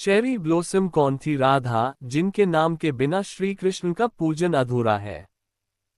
Cherry blossom कौन थी राधा, जिनके नाम के बिना श्री कृष्ण का पूजन अधूरा है।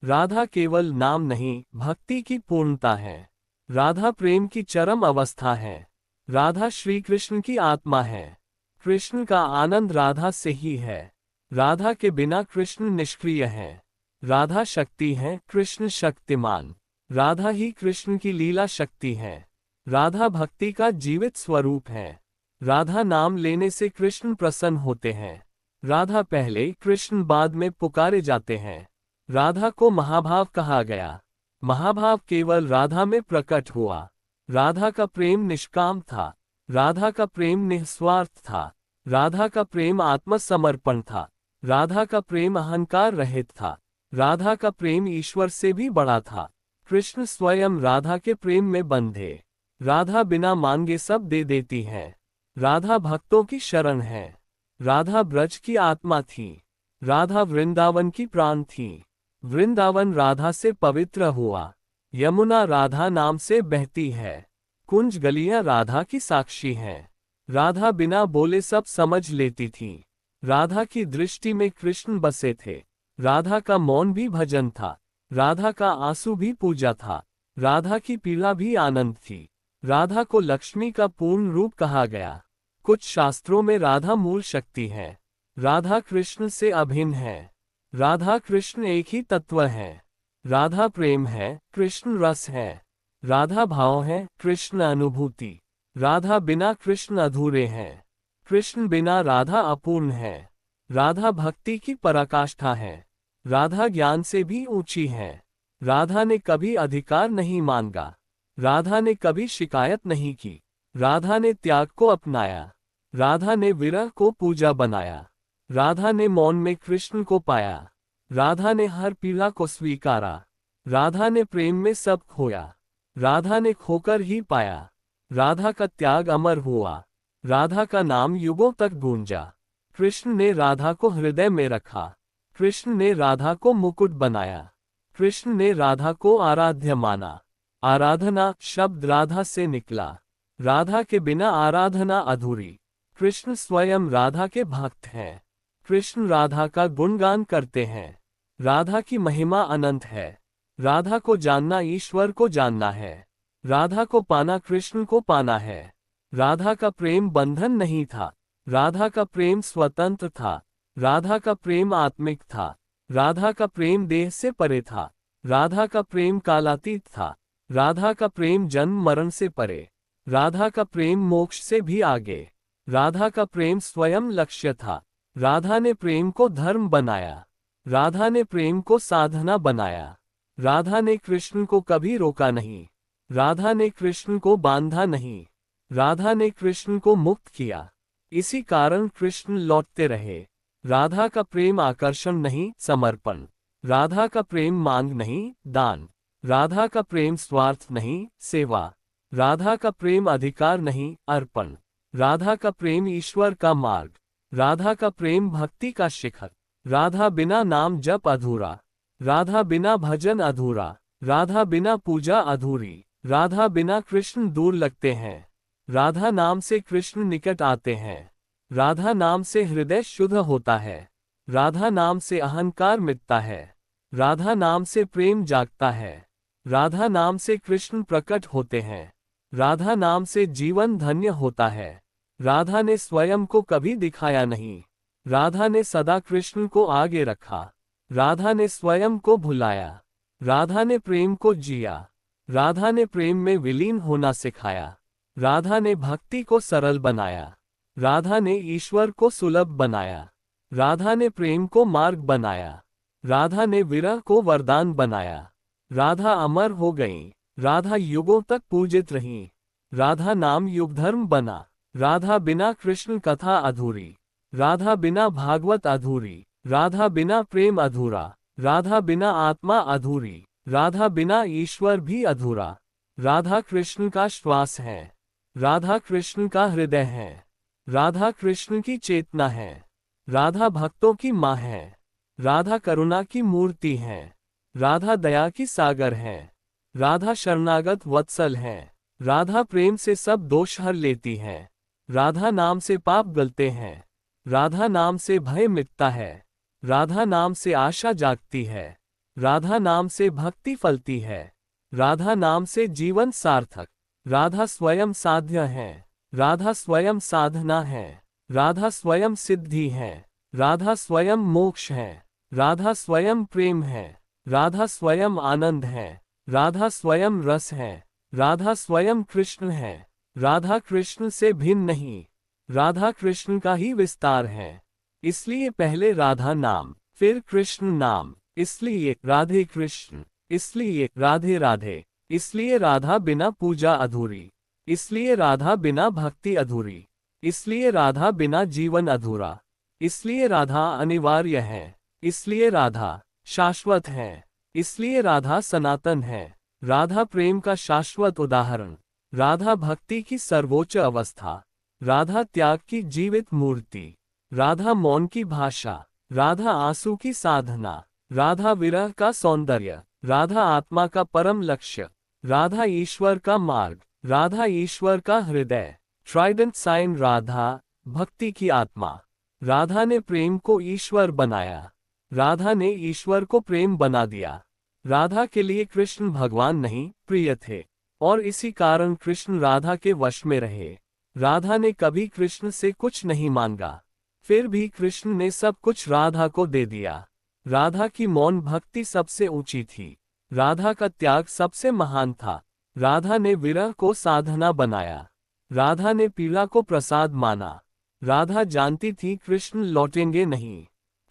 राधा केवल नाम नहीं, भक्ति की पूर्णता है। राधा प्रेम की चरम अवस्था है। राधा श्री कृष्ण की आत्मा है। कृष्ण का आनंद राधा से ही है। राधा के बिना कृष्ण निष्क्रिय है। राधा शक्ति है, कृष्ण शक्तिमान। राधा ही कृष्ण की लीला शक्ति है। राधा भक्ति का जीवित स्वरूप है। राधा नाम लेने से कृष्ण प्रसन्न होते हैं। राधा पहले, कृष्ण बाद में पुकारे जाते हैं। राधा को महाभाव कहा गया। महाभाव केवल राधा में प्रकट हुआ। राधा का प्रेम निष्काम था। राधा का प्रेम निस्वार्थ था। राधा का प्रेम आत्मसमर्पण था। राधा का प्रेम अहंकार रहित था। राधा का प्रेम ईश्वर से भी बड़ा था। कृष्ण स्वयं राधा के प्रेम में बंधे। राधा बिना मांगे सब दे देती है। राधा भक्तों की शरण है। राधा ब्रज की आत्मा थी। राधा वृंदावन की प्राण थी। वृंदावन राधा से पवित्र हुआ। यमुना राधा नाम से बहती है। कुंज गलियां राधा की साक्षी हैं। राधा बिना बोले सब समझ लेती थी। राधा की दृष्टि में कृष्ण बसे थे। राधा का मौन भी भजन था। राधा का आंसू भी पूजा था। राधा की पीड़ा भी आनंद थी। राधा को लक्ष्मी का पूर्ण रूप कहा गया। कुछ शास्त्रों में राधा मूल शक्ति है। राधा कृष्ण से अभिन्न है। राधा कृष्ण एक ही तत्व है। राधा प्रेम है, कृष्ण रस है। राधा भाव है, कृष्ण अनुभूति। राधा बिना कृष्ण अधूरे हैं। कृष्ण बिना राधा अपूर्ण है। राधा भक्ति की पराकाष्ठा है। राधा ज्ञान से भी ऊंची है। राधा ने कभी अधिकार नहीं मांगा। राधा ने कभी शिकायत नहीं की। राधा ने त्याग को अपनाया। राधा ने विरह को पूजा बनाया। राधा ने मौन में कृष्ण को पाया। राधा ने हर पीड़ा को स्वीकारा। राधा ने प्रेम में सब खोया। राधा ने खोकर ही पाया। राधा का त्याग अमर हुआ। राधा का नाम युगों तक गूंजा। कृष्ण ने राधा को हृदय में रखा। कृष्ण ने राधा को मुकुट बनाया। कृष्ण ने राधा को आराध्य माना। आराधना शब्द राधा से निकला। राधा के बिना आराधना अधूरी। कृष्ण स्वयं राधा के भक्त हैं। कृष्ण राधा का गुणगान करते हैं। राधा की महिमा अनंत है। राधा को जानना ईश्वर को जानना है। राधा को पाना कृष्ण को पाना है। राधा का प्रेम बंधन नहीं था। राधा का प्रेम स्वतंत्र था। राधा का प्रेम आत्मिक था। राधा का प्रेम देह से परे था। राधा का प्रेम कालातीत था। राधा का प्रेम जन्म मरण से परे। राधा का प्रेम मोक्ष से भी आगे। राधा का प्रेम स्वयं लक्ष्य था। राधा ने प्रेम को धर्म बनाया। राधा ने प्रेम को साधना बनाया। राधा ने कृष्ण को कभी रोका नहीं। राधा ने कृष्ण को बांधा नहीं। राधा ने कृष्ण को मुक्त किया। इसी कारण कृष्ण लौटते रहे। राधा का प्रेम आकर्षण नहीं, समर्पण। राधा का प्रेम मांग नहीं, दान। राधा का प्रेम स्वार्थ नहीं, सेवा। राधा का प्रेम अधिकार नहीं, अर्पण। राधा का प्रेम ईश्वर का मार्ग। राधा का प्रेम भक्ति का शिखर। राधा बिना नाम जप अधूरा। राधा बिना भजन अधूरा। राधा बिना पूजा अधूरी। राधा बिना कृष्ण दूर लगते हैं। राधा नाम से कृष्ण निकट आते हैं। राधा नाम से हृदय शुद्ध होता है। राधा नाम से अहंकार मिटता है। राधा नाम से प्रेम जागता है। राधा नाम से कृष्ण प्रकट होते हैं। राधा नाम से जीवन धन्य होता है। राधा ने स्वयं को कभी दिखाया नहीं। राधा ने सदा कृष्ण को आगे रखा। राधा ने स्वयं को भुलाया। राधा ने प्रेम को जिया। राधा ने प्रेम में विलीन होना सिखाया। राधा ने भक्ति को सरल बनाया। राधा ने ईश्वर को सुलभ बनाया। राधा ने प्रेम को मार्ग बनाया। राधा ने विरह को वरदान बनाया। राधा अमर हो गईं। राधा युगों तक पूजित रहीं। राधा नाम युग धर्म बना। राधा बिना कृष्ण कथा अधूरी। राधा बिना भागवत अधूरी। राधा बिना प्रेम अधूरा। राधा बिना आत्मा अधूरी। राधा बिना ईश्वर भी अधूरा। राधा कृष्ण का श्वास है। राधा कृष्ण का हृदय है। राधा कृष्ण की चेतना है। राधा भक्तों की माँ है। राधा करुणा की मूर्ति है। राधा दया की सागर है। राधा शरणागत वत्सल है। राधा प्रेम से सब दोष हर लेती है। राधा नाम से पाप गलते हैं। राधा नाम से भय मिटता है। राधा नाम से आशा जागती है। राधा नाम से भक्ति फलती है। राधा नाम से जीवन सार्थक। राधा स्वयं साध्य है। राधा स्वयं साधना है। राधा स्वयं सिद्धि है। राधा स्वयं मोक्ष है। राधा स्वयं प्रेम है। राधा स्वयं आनंद है। राधा स्वयं रस है। राधा स्वयं कृष्ण है। राधा कृष्ण से भिन्न नहीं, राधा कृष्ण का ही विस्तार है। इसलिए पहले राधा नाम, फिर कृष्ण नाम, इसलिए राधे कृष्ण, इसलिए राधे राधे, इसलिए राधा बिना पूजा अधूरी, इसलिए राधा बिना भक्ति अधूरी, इसलिए राधा बिना जीवन अधूरा, इसलिए राधा अनिवार्य है, इसलिए राधा शाश्वत है, इसलिए राधा सनातन है। राधा प्रेम का शाश्वत उदाहरण, राधा भक्ति की सर्वोच्च अवस्था, राधा त्याग की जीवित मूर्ति, राधा मौन की भाषा, राधा आंसू की साधना, राधा विरह का सौंदर्य, राधा आत्मा का परम लक्ष्य, राधा ईश्वर का मार्ग, राधा ईश्वर का हृदय, ट्राइडेंट साइन राधा, भक्ति की आत्मा। राधा ने प्रेम को ईश्वर बनाया। राधा ने ईश्वर को प्रेम बना दिया। राधा के लिए कृष्ण भगवान नहीं, प्रिय थे, और इसी कारण कृष्ण राधा के वश में रहे। राधा ने कभी कृष्ण से कुछ नहीं मांगा, फिर भी कृष्ण ने सब कुछ राधा को दे दिया। राधा की मौन भक्ति सबसे ऊंची थी। राधा का त्याग सबसे महान था। राधा ने विरह को साधना बनाया। राधा ने पीड़ा को प्रसाद माना। राधा जानती थी कृष्ण लौटेंगे नहीं,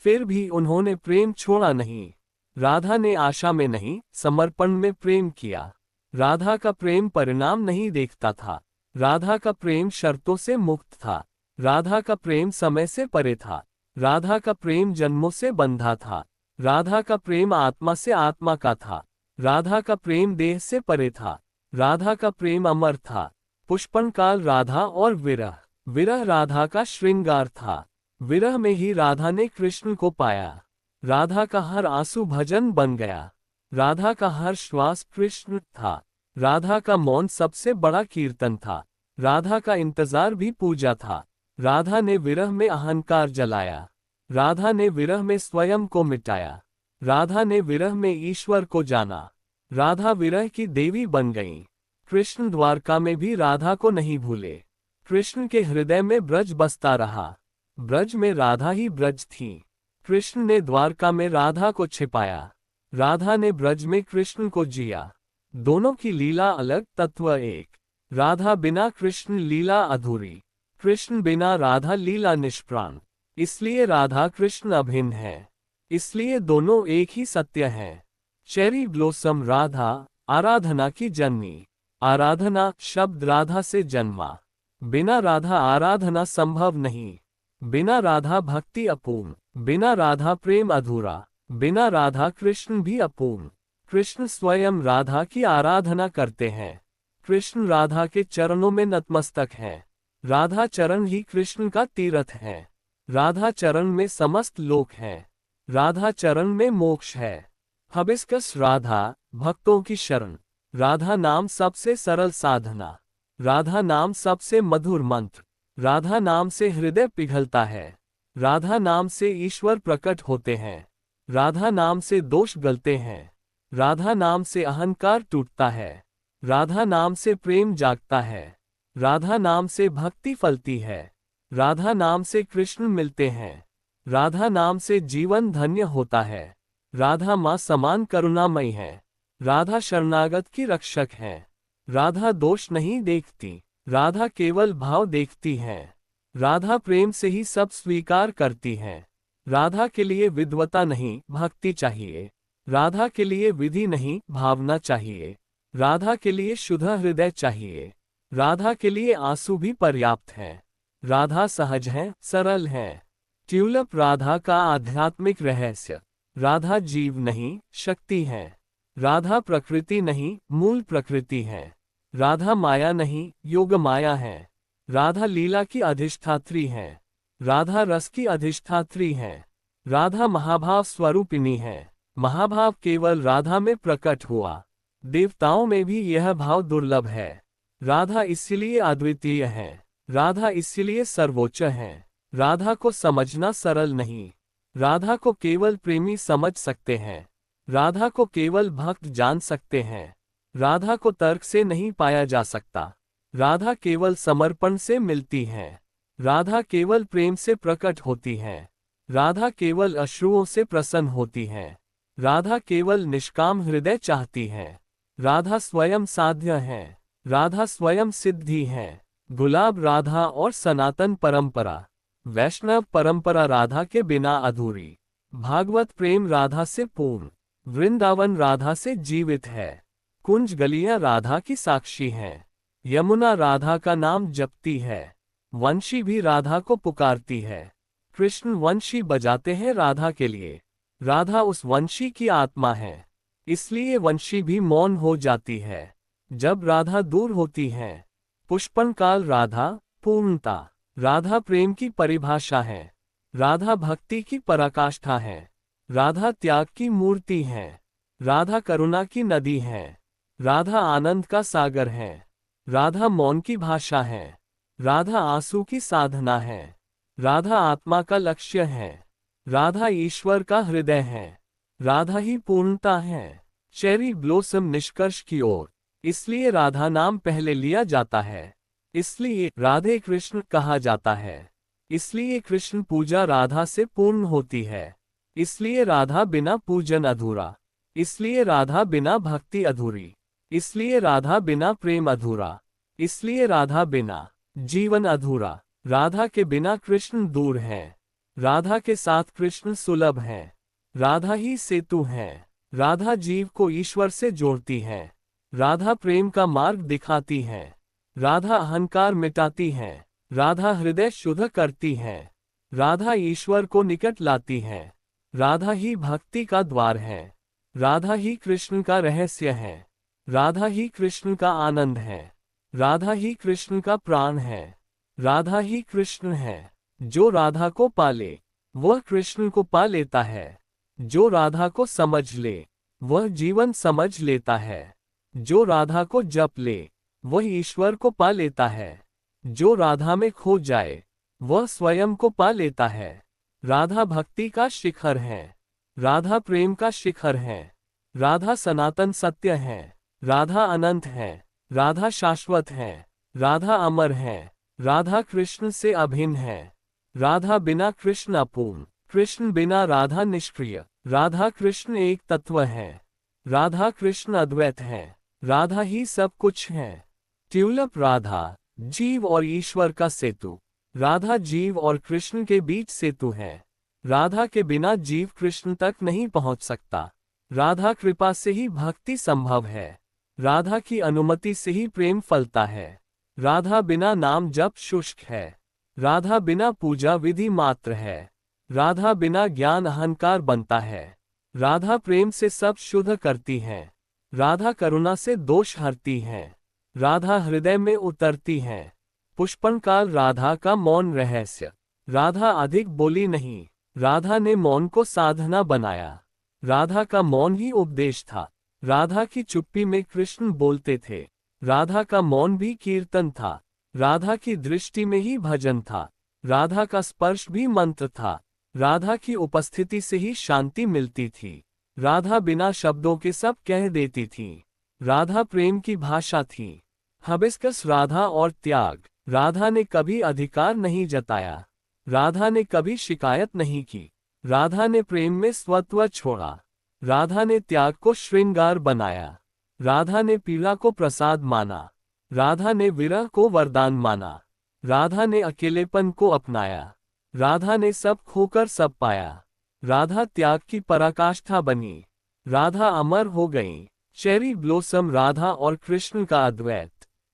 फिर भी उन्होंने प्रेम छोड़ा नहीं। राधा ने आशा में नहीं, समर्पण में प्रेम किया। राधा का प्रेम परिणाम नहीं देखता था। राधा का प्रेम शर्तों से मुक्त था। राधा का प्रेम समय से परे था। राधा का प्रेम जन्मों से बंधा था। राधा का प्रेम आत्मा से आत्मा का था। राधा का प्रेम देह से परे था। राधा का प्रेम अमर था। पुष्पन काल राधा और विरह, विरह राधा का श्रृंगार था। विरह में ही राधा ने कृष्ण को पाया। राधा का हर आंसू भजन बन गया। राधा का हर श्वास कृष्ण था। राधा का मौन सबसे बड़ा कीर्तन था। राधा का इंतजार भी पूजा था। राधा ने विरह में अहंकार जलाया। राधा ने विरह में स्वयं को मिटाया। राधा ने विरह में ईश्वर को जाना। राधा विरह की देवी बन गई। कृष्ण द्वारका में भी राधा को नहीं भूले। कृष्ण के हृदय में ब्रज बसता रहा। ब्रज में राधा ही ब्रज थी। कृष्ण ने द्वारका में राधा को छिपाया। राधा ने ब्रज में कृष्ण को जिया। दोनों की लीला अलग, तत्व एक। राधा बिना कृष्ण लीला अधूरी। कृष्ण बिना राधा लीला निष्प्राण। इसलिए राधा कृष्ण अभिन्न है। इसलिए दोनों एक ही सत्य हैं। चेरी ब्लोसम राधा, आराधना की जन्मी। आराधना शब्द राधा से जन्मा। बिना राधा आराधना संभव नहीं। बिना राधा भक्ति अपूर्ण। बिना राधा प्रेम अधूरा। बिना राधा कृष्ण भी अपूर्ण। कृष्ण स्वयं राधा की आराधना करते हैं। कृष्ण राधा के चरणों में नतमस्तक हैं। राधा चरण ही कृष्ण का तीर्थ है। राधा चरण में समस्त लोक हैं। राधा चरण में मोक्ष है। हबिस्कस राधा, भक्तों की शरण। राधा नाम सबसे सरल साधना। राधा नाम सबसे मधुर मंत्र। राधा नाम से हृदय पिघलता है। राधा नाम से ईश्वर प्रकट होते हैं। राधा नाम से दोष गलते हैं। राधा नाम से अहंकार टूटता है। राधा नाम से प्रेम जागता है। राधा नाम से भक्ति फलती है। राधा नाम से कृष्ण मिलते हैं। राधा नाम से जीवन धन्य होता है। राधा माँ समान करुणामयी है। राधा शरणागत की रक्षक है। राधा दोष नहीं देखती। राधा केवल भाव देखती है। राधा प्रेम से ही सब स्वीकार करती है। राधा के लिए विद्वता नहीं, भक्ति चाहिए। राधा के लिए विधि नहीं, भावना चाहिए। राधा के लिए शुद्ध हृदय चाहिए। राधा के लिए आंसू भी पर्याप्त है। राधा सहज है, सरल है। ट्यूलिप राधा का आध्यात्मिक रहस्य। राधा जीव नहीं, शक्ति है। राधा प्रकृति नहीं, मूल प्रकृति है। राधा माया नहीं, योग माया है। राधा लीला की अधिष्ठात्री है। राधा रस की अधिष्ठात्री है। राधा महाभाव स्वरूपिणी है। महाभाव केवल राधा में प्रकट हुआ। देवताओं में भी यह भाव दुर्लभ है। राधा इसलिए अद्वितीय है। राधा इसलिए सर्वोच्च है। राधा को समझना सरल नहीं। राधा को केवल प्रेमी समझ सकते हैं। राधा को केवल भक्त जान सकते हैं। राधा को तर्क से नहीं पाया जा सकता। राधा केवल समर्पण से मिलती है। राधा केवल प्रेम से प्रकट होती है। राधा केवल अश्रुओं से प्रसन्न होती है। राधा केवल निष्काम हृदय चाहती है। राधा स्वयं साध्य है। राधा स्वयं सिद्धि है। गुलाब राधा और सनातन परंपरा। वैष्णव परंपरा राधा के बिना अधूरी। भागवत प्रेम राधा से पूर्ण। वृंदावन राधा से जीवित है। कुंज गलियां राधा की साक्षी हैं। यमुना राधा का नाम जपती है। वंशी भी राधा को पुकारती है। कृष्ण वंशी बजाते हैं राधा के लिए। राधा उस वंशी की आत्मा है, इसलिए वंशी भी मौन हो जाती है जब राधा दूर होती है। पुष्पन काल राधा पूर्णता। राधा प्रेम की परिभाषा है। राधा भक्ति की पराकाष्ठा है। राधा त्याग की मूर्ति है। राधा करुणा की नदी है। राधा आनंद का सागर है। राधा मौन की भाषा है। राधा आंसू की साधना है। राधा आत्मा का लक्ष्य है। राधा ईश्वर का हृदय है। राधा ही पूर्णता है। चेरी ब्लॉसम निष्कर्ष की ओर। इसलिए राधा नाम पहले लिया जाता है। इसलिए राधे कृष्ण कहा जाता है। इसलिए कृष्ण पूजा राधा से पूर्ण होती है। इसलिए राधा बिना पूजन अधूरा। इसलिए राधा बिना भक्ति अधूरी। इसलिए राधा बिना प्रेम अधूरा। इसलिए राधा बिना जीवन अधूरा। राधा के बिना कृष्ण दूर है। राधा के साथ कृष्ण सुलभ है। राधा ही सेतु है। राधा जीव को ईश्वर से जोड़ती है। राधा प्रेम का मार्ग दिखाती है। राधा अहंकार मिटाती है। राधा हृदय शुद्ध करती है। राधा ईश्वर को निकट लाती है। राधा ही भक्ति का द्वार है। राधा ही कृष्ण का रहस्य है। राधा ही कृष्ण का आनंद है। राधा ही कृष्ण का प्राण है। राधा ही कृष्ण है। जो राधा को पाले वह कृष्ण को पा लेता है। जो राधा को समझ ले वह जीवन समझ लेता है। जो राधा को जप ले वह ईश्वर को पा लेता है। जो राधा में खो जाए वह स्वयं को पा लेता है। राधा भक्ति का शिखर है। राधा प्रेम का शिखर है। राधा सनातन सत्य है। राधा अनंत है। राधा शाश्वत है। राधा अमर है। राधा कृष्ण से अभिन्न है। राधा बिना कृष्ण अपूर्ण। कृष्ण बिना राधा निष्क्रिय। राधा कृष्ण एक तत्व है। राधा कृष्ण अद्वैत है। राधा ही सब कुछ है। ट्यूलिप राधा जीव और ईश्वर का सेतु। राधा जीव और कृष्ण के बीच सेतु है। राधा के बिना जीव कृष्ण तक नहीं पहुंच सकता। राधा कृपा से ही भक्ति संभव है। राधा की अनुमति से ही प्रेम फलता है। राधा बिना नाम जप शुष्क है। राधा बिना पूजा विधि मात्र है। राधा बिना ज्ञान अहंकार बनता है। राधा प्रेम से सब शुद्ध करती है। राधा करुणा से दोष हरती है। राधा हृदय में उतरती है। पुष्पन काल राधा का मौन रहस्य। राधा अधिक बोली नहीं। राधा ने मौन को साधना बनाया। राधा का मौन ही उपदेश था। राधा की चुप्पी में कृष्ण बोलते थे। राधा का मौन भी कीर्तन था। राधा की दृष्टि में ही भजन था। राधा का स्पर्श भी मंत्र था। राधा की उपस्थिति से ही शांति मिलती थी। राधा बिना शब्दों के सब कह देती थी। राधा प्रेम की भाषा थी। हबिस्कस राधा और त्याग। राधा ने कभी अधिकार नहीं जताया। राधा ने कभी शिकायत नहीं की। राधा ने प्रेम में स्वत्व छोड़ा। राधा ने त्याग को श्रृंगार बनाया। राधा ने पीड़ा को प्रसाद माना। राधा ने विरह को वरदान माना। राधा ने अकेलेपन को अपनाया। राधा ने सब खोकर सब पाया। राधा त्याग की पराकाष्ठा बनी। राधा अमर हो गई। चेरी ब्लॉसम राधा और कृष्ण का अद्वैत।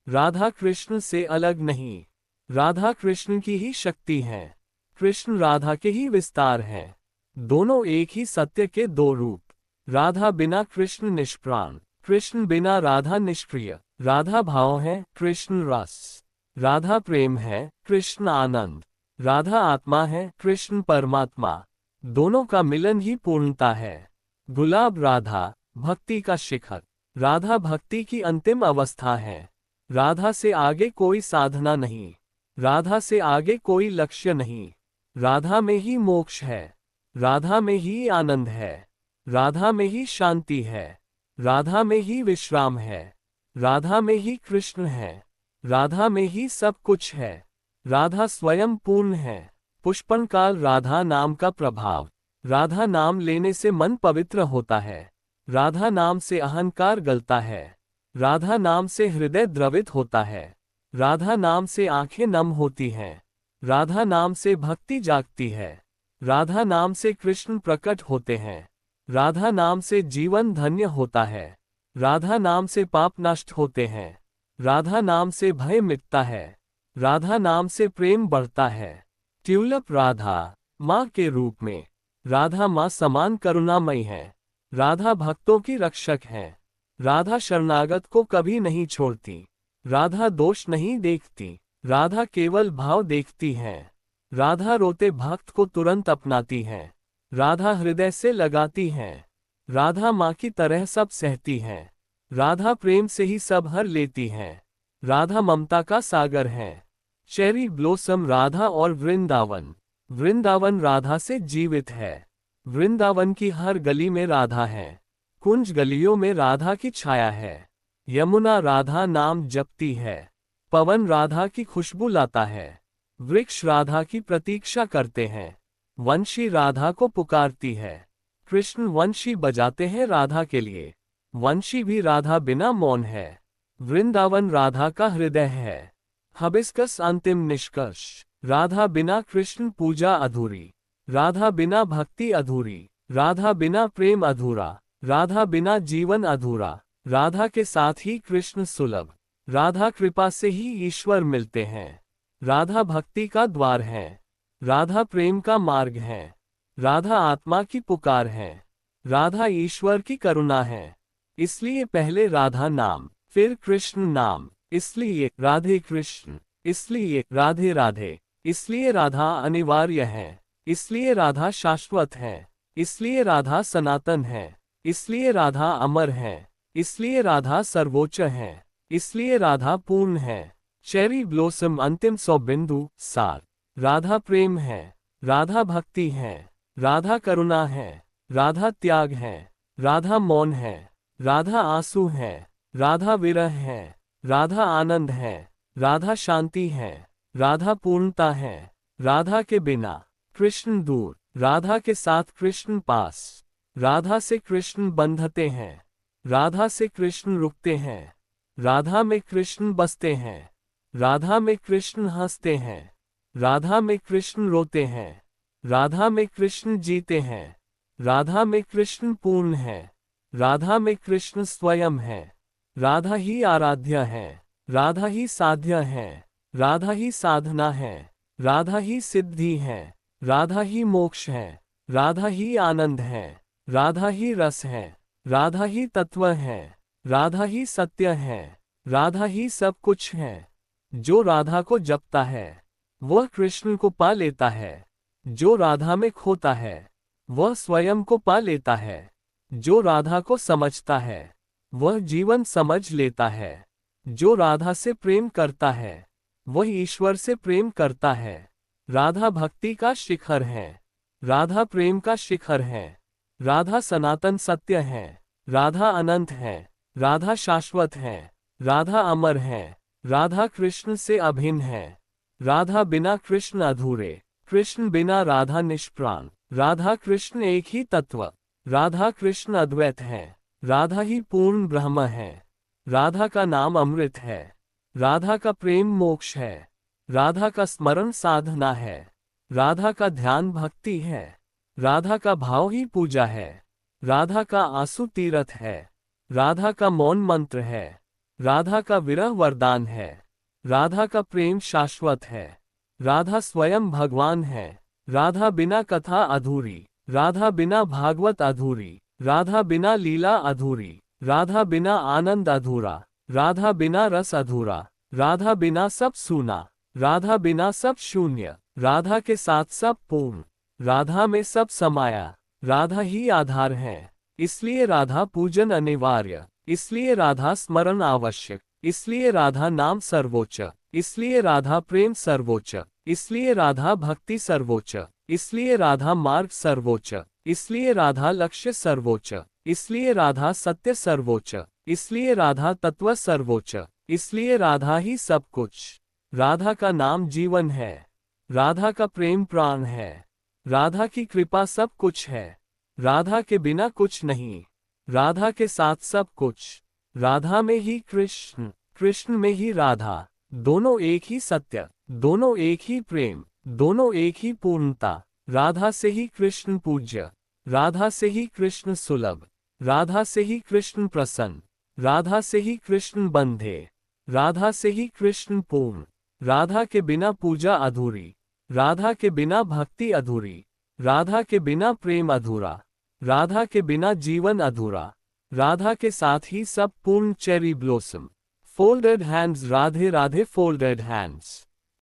राधा कृष्ण से अलग नहीं। राधा कृष्ण की ही शक्ति है। कृष्ण राधा के ही विस्तार है। दोनों एक ही सत्य के दो रूप। राधा बिना कृष्ण निष्प्राण। कृष्ण बिना राधा निष्क्रिय। राधा भाव है, कृष्ण रस। राधा प्रेम है, कृष्ण आनंद। राधा आत्मा है, कृष्ण परमात्मा। दोनों का मिलन ही पूर्णता है। गुलाब राधा भक्ति का शिखर। राधा भक्ति की अंतिम अवस्था है। राधा से आगे कोई साधना नहीं। राधा से आगे कोई लक्ष्य नहीं। राधा में ही मोक्ष है। राधा में ही आनंद है। राधा में ही शांति है। राधा में ही विश्राम है। राधा में ही कृष्ण है। राधा में ही सब कुछ है। राधा स्वयं पूर्ण है। पुष्पन काल राधा नाम का प्रभाव। राधा नाम लेने से मन पवित्र होता है। राधा नाम से अहंकार गलता है। राधा नाम से हृदय द्रवित होता है। राधा नाम से आंखें नम होती हैं। राधा नाम से भक्ति जागती है। राधा नाम से कृष्ण प्रकट होते हैं। राधा नाम से जीवन धन्य होता है। राधा नाम से पाप नष्ट होते हैं। राधा नाम से भय मिटता है। राधा नाम से प्रेम बढ़ता है। ट्यूलिप राधा माँ के रूप में। राधा माँ समान करुणामयी है। राधा भक्तों की रक्षक है। राधा शरणागत को कभी नहीं छोड़ती। राधा दोष नहीं देखती। राधा केवल भाव देखती है। राधा रोते भक्त को तुरंत अपनाती है। राधा हृदय से लगाती है। राधा माँ की तरह सब सहती है। राधा प्रेम से ही सब हर लेती है। राधा ममता का सागर है। चेरी ब्लोसम राधा और वृंदावन। वृंदावन राधा से जीवित है। वृंदावन की हर गली में राधा है। कुंज गलियों में राधा की छाया है। यमुना राधा नाम जपती है। पवन राधा की खुशबू लाता है। वृक्ष राधा की प्रतीक्षा करते हैं। वंशी राधा को पुकारती है। कृष्ण वंशी बजाते हैं राधा के लिए। वंशी भी राधा बिना मौन है। वृंदावन राधा का हृदय है। हबिस्कस अंतिम निष्कर्ष। राधा बिना कृष्ण पूजा अधूरी। राधा बिना भक्ति अधूरी। राधा बिना प्रेम अधूरा। राधा बिना जीवन अधूरा। राधा के साथ ही कृष्ण सुलभ। राधा कृपा से ही ईश्वर मिलते हैं। राधा भक्ति का द्वार है। राधा प्रेम का मार्ग है। राधा आत्मा की पुकार है। राधा ईश्वर की करुणा है। इसलिए पहले राधा नाम, फिर कृष्ण नाम। इसलिए राधे कृष्ण। इसलिए राधे राधे। इसलिए राधा अनिवार्य है। इसलिए राधा शाश्वत है। इसलिए राधा सनातन है। इसलिए राधा अमर है। इसलिए राधा सर्वोच्च है। इसलिए राधा पूर्ण है। चेरी ब्लोसम अंतिम 100 बिंदु सार। राधा प्रेम है। राधा भक्ति है। राधा करुणा है। राधा त्याग है। राधा मौन है। राधा आंसू है। राधा विरह है। राधा आनंद है। राधा शांति है। राधा पूर्णता है। राधा के बिना कृष्ण दूर। राधा के साथ कृष्ण पास। राधा से कृष्ण बंधते हैं। राधा से कृष्ण रुकते हैं। राधा में कृष्ण बसते हैं। राधा में कृष्ण हंसते हैं। राधा में कृष्ण रोते हैं। राधा में कृष्ण जीते हैं। राधा में कृष्ण पूर्ण है। राधा में कृष्ण स्वयं है। राधा ही आराध्य है। राधा ही साध्य है। राधा ही साधना है। राधा ही सिद्धि है। राधा ही मोक्ष है। राधा ही आनंद है। राधा ही रस है। राधा ही तत्व है। राधा ही सत्य है। राधा ही सब कुछ है। जो राधा को जपता है वह कृष्ण को पा लेता है। जो राधा में खोता है वह स्वयं को पा लेता है। जो राधा को समझता है वह जीवन समझ लेता है। जो राधा से प्रेम करता है वह ईश्वर से प्रेम करता है। राधा भक्ति का शिखर है। राधा प्रेम का शिखर है। राधा सनातन सत्य है। राधा अनंत है। राधा शाश्वत है। राधा अमर है। राधा कृष्ण से अभिन्न है। राधा बिना कृष्ण अधूरे। कृष्ण बिना राधा निष्प्राण। राधा कृष्ण एक ही तत्व। राधा कृष्ण अद्वैत है। राधा ही पूर्ण ब्रह्म है। राधा का नाम अमृत है। राधा का प्रेम मोक्ष है। राधा का स्मरण साधना है। राधा का ध्यान भक्ति है। राधा का भाव ही पूजा है। राधा का आंसू तीर्थ है। राधा का मौन मंत्र है। राधा का विरह वरदान है। राधा का प्रेम शाश्वत है। राधा स्वयं भगवान है। राधा बिना कथा अधूरी। राधा बिना भागवत अधूरी। राधा बिना लीला अधूरी। राधा बिना आनंद अधूरा। राधा बिना रस अधूरा। राधा बिना सब सूना। राधा बिना सब शून्य। राधा के साथ सब पूर्ण। राधा में सब समाया। राधा ही आधार है। इसलिए राधा पूजन अनिवार्य। इसलिए राधा स्मरण आवश्यक। इसलिए राधा नाम सर्वोच्च, इसलिए राधा प्रेम सर्वोच्च, इसलिए राधा भक्ति सर्वोच्च, इसलिए राधा मार्ग सर्वोच्च, इसलिए राधा लक्ष्य सर्वोच्च, इसलिए राधा सत्य सर्वोच्च, इसलिए राधा तत्व सर्वोच्च, इसलिए राधा ही सब कुछ। राधा का नाम जीवन है, राधा का प्रेम प्राण है, राधा की कृपा सब कुछ है, राधा के बिना कुछ नहीं, राधा के साथ सब कुछ। राधा में ही कृष्ण, कृष्ण में ही राधा, दोनों एक ही सत्य, दोनों एक ही प्रेम, दोनों एक ही पूर्णता। राधा से ही कृष्ण पूज्य, राधा से ही कृष्ण सुलभ, राधा से ही कृष्ण प्रसन्न, राधा से ही कृष्ण बंधे, राधा से ही कृष्ण पूर्ण। राधा के बिना पूजा अधूरी, राधा के बिना भक्ति अधूरी, राधा के बिना प्रेम अधूरा, राधा के बिना जीवन अधूरा। राधा के साथ ही सब पूर्ण cherry blossom. Folded hands, Radhe Radhe folded hands.